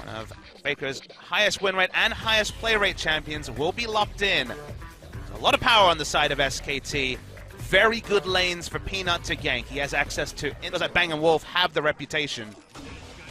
of Faker's highest win rate and highest play rate champions will be locked in. A lot of power on the side of SKT. Very good lanes for Peanut to gank. He has access to indos like Bang and Wolf have the reputation.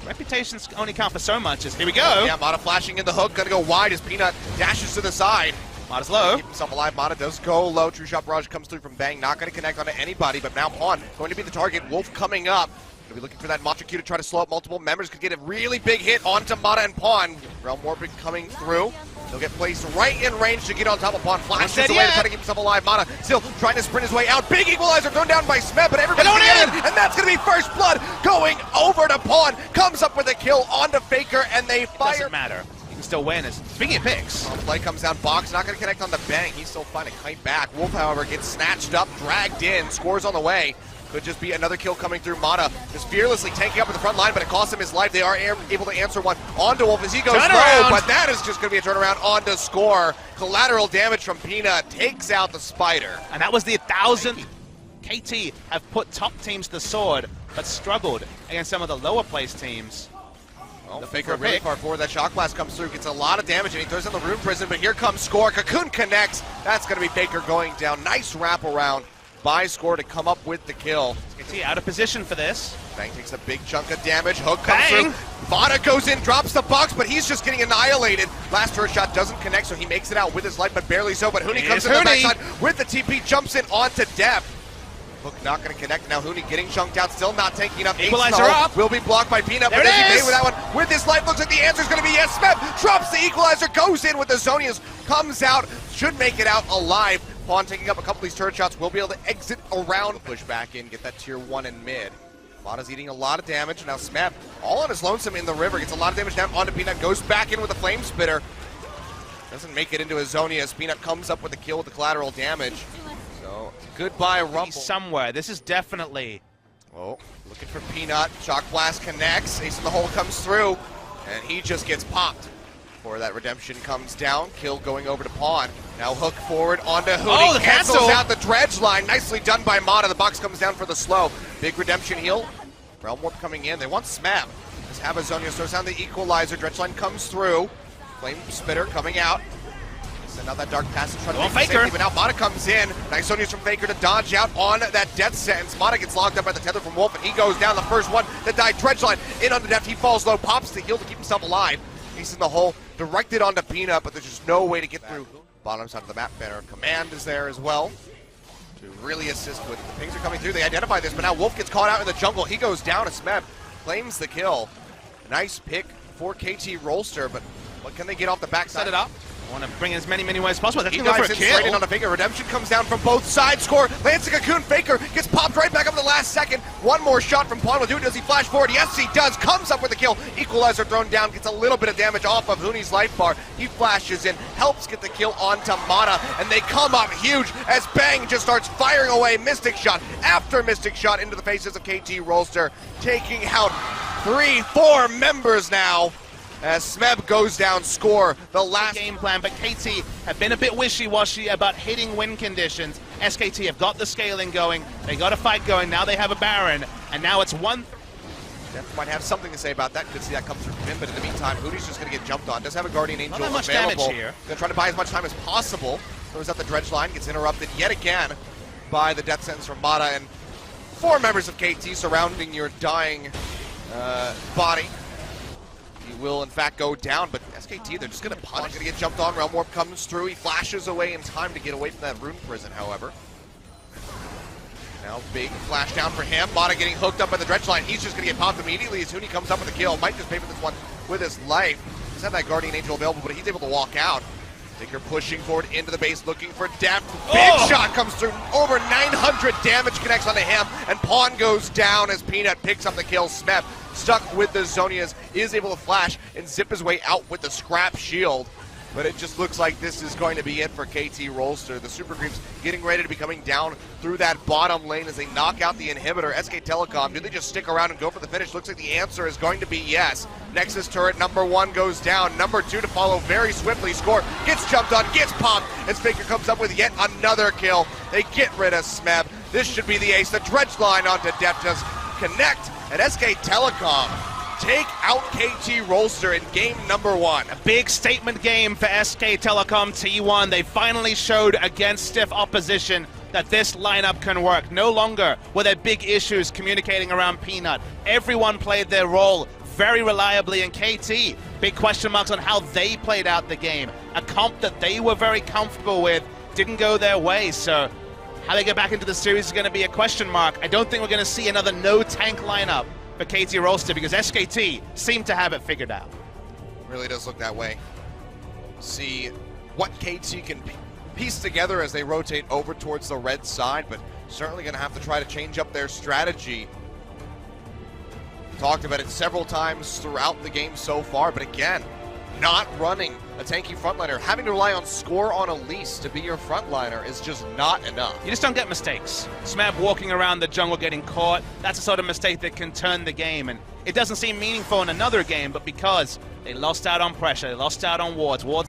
Reputations only count for so much. Here we go. Yeah, Mata flashing in the hook, gonna go wide as Peanut dashes to the side. Mata's low. Keep himself alive. Mata does go low. True Shot Barrage comes through from Bang. Not going to connect onto anybody, but now Pawn going to be the target. Wolf coming up. Going to be looking for that Matcha Q to try to slow up multiple members. Could get a really big hit onto Mata and Pawn. Realm Warping coming through. He'll get placed right in range to get on top of Pawn. Flashes away to try to keep himself alive. Mata still trying to sprint his way out. Big equalizer thrown down by Smeb, but everybody's in, and that's going to be first blood going over to Pawn. Comes up with a kill onto Faker, and they fire. Doesn't matter. Still win. Speaking of picks, play comes down. Box not going to connect on the Bang. He's still finding a kite back. Wolf, however, gets snatched up, dragged in, scores on the way. Could just be another kill coming through. Mata just fearlessly tanking up at the front line, but it costs him his life. They are able to answer one onto Wolf as he goes low, but that is just going to be a turnaround onto Score. Collateral damage from Peanut takes out the Spider. And that was the 1,000th. KT have put top teams to the sword, but struggled against some of the lower placed teams. Well, Faker really far forward. That Shock Blast comes through, gets a lot of damage, and he throws in the Rune Prison, but here comes Score. Cocoon connects. That's going to be Faker going down. Nice wraparound by Score to come up with the kill. SKT out of position for this. Bang takes a big chunk of damage. Hook comes through. Vada goes in, drops the box, but he's just getting annihilated. Last turret shot doesn't connect, so he makes it out with his life, but barely so. But Huni comes in the backside with the TP, jumps in onto Depth. Hook not going to connect. Now Huni getting chunked out, still not taking enough. Equalizer up. Will be blocked by Peanut, but does he pay with that one? With this life, looks like the answer is going to be yes. Smeb drops the equalizer, goes in with the Zonias, comes out, should make it out alive. Pawn taking up a couple of these turret shots, will be able to exit around, push back in, get that tier 1 in mid. Mata's eating a lot of damage. Now Smeb, all on his lonesome in the river, gets a lot of damage down onto Peanut, goes back in with a Flame Spitter. Doesn't make it into a Zonia as Peanut comes up with a kill with the collateral damage. So, goodbye Rumble. Somewhere. This is definitely. Oh, looking for Peanut. Shock Blast connects. Ace in the hole comes through, and he just gets popped. Before that redemption comes down. Kill going over to Pawn. Now Hook forward onto Huni. Oh, the cancels out the dredge line. Nicely done by Mata. The box comes down for the slow. Big redemption heal. Realm Warp coming in. They want Smab. Just have a Zonia throws down the equalizer. Dredge line comes through. Flame Spitter coming out. And now that Dark Passage trying to make Faker. safety, but now Mata comes in. Nice Zonias from Faker to dodge out on that death sentence. Mata gets locked up by the tether from Wolf, and he goes down. The first one that died. Dredge line in on the depth. He falls low, pops the heal to keep himself alive. He's in the hole, directed onto Peanut, but there's just no way to get through. Bottom side of the map banner. Command is there as well to really assist with the pings are coming through. They identify this, but now Wolf gets caught out in the jungle. He goes down. Smeb claims the kill. Nice pick for KT ROLSTER, but what can they get off the backside? Set it up. I want to bring in as many ways as possible. That's he going to go dives for a in kill. straight in on a Faker. Redemption comes down from both sides. Score. Lands a Cocoon. Faker gets popped right back up in the last second. One more shot from Pawn will do it. Does he flash forward? Yes, he does. Comes up with a kill. Equalizer thrown down. Gets a little bit of damage off of Huni's life bar. He flashes in. Helps get the kill onto Mata. And they come up huge as Bang just starts firing away Mystic Shot after Mystic Shot into the faces of KT ROLSTER. Taking out 3-4 members now. As Smeb goes down, Score the last game plan, but KT have been a bit wishy-washy about hitting win conditions. SKT have got the scaling going, they got a fight going, now they have a Baron, and now it's one. Depth might have something to say about that. Could see that come through from him, but in the meantime, Huni's just going to get jumped on. Does have a Guardian Angel not that much available. Damage here. Going to try to buy as much time as possible. Throws out the dredge line, gets interrupted yet again by the death sentence from Mata, and 4 members of KT surrounding your dying body. He will, in fact, go down, but SKT, they're just going to punish. Going to get jumped on. Realm Warp comes through. He flashes away in time to get away from that Rune Prison, however. Now, big flash down for him. Mata getting hooked up by the dredge line. He's just going to get popped immediately as Huni comes up with a kill. Might just pay for this one with his life. He's had that Guardian Angel available, but he's able to walk out. Faker pushing forward into the base, looking for depth. Big shot comes through. Over 900 damage connects onto him, and Pawn goes down as Peanut picks up the kill. Smeb, stuck with the Zonias, is able to flash and zip his way out with the scrap shield. But it just looks like this is going to be it for KT ROLSTER. The Super Creeps getting ready to be coming down through that bottom lane as they knock out the inhibitor. SK Telecom, do they just stick around and go for the finish? Looks like the answer is going to be yes. Nexus turret number 1 goes down. Number 2 to follow very swiftly. Score gets jumped on, gets popped, as Faker comes up with yet another kill. They get rid of Smeb. This should be the ace. The dredge line onto Depth does connect, and SK Telecom take out KT ROLSTER in game number 1. A big statement game for SK Telecom T1. They finally showed against stiff opposition that this lineup can work. No longer were there big issues communicating around Peanut. Everyone played their role very reliably, and KT, big question marks on how they played out the game. A comp that they were very comfortable with didn't go their way, so how they get back into the series is going to be a question mark. I don't think we're going to see another no-tank lineup for KT ROLSTER because SKT seem to have it figured out. Really does look that way. See what KT can piece together as they rotate over towards the red side, but certainly going to have to try to change up their strategy. Talked about it several times throughout the game so far, but again, not running a tanky frontliner. Having to rely on Score on Elise to be your frontliner is just not enough. You just don't get mistakes. Smab walking around the jungle getting caught, that's the sort of mistake that can turn the game, and it doesn't seem meaningful in another game, but because they lost out on pressure, they lost out on wards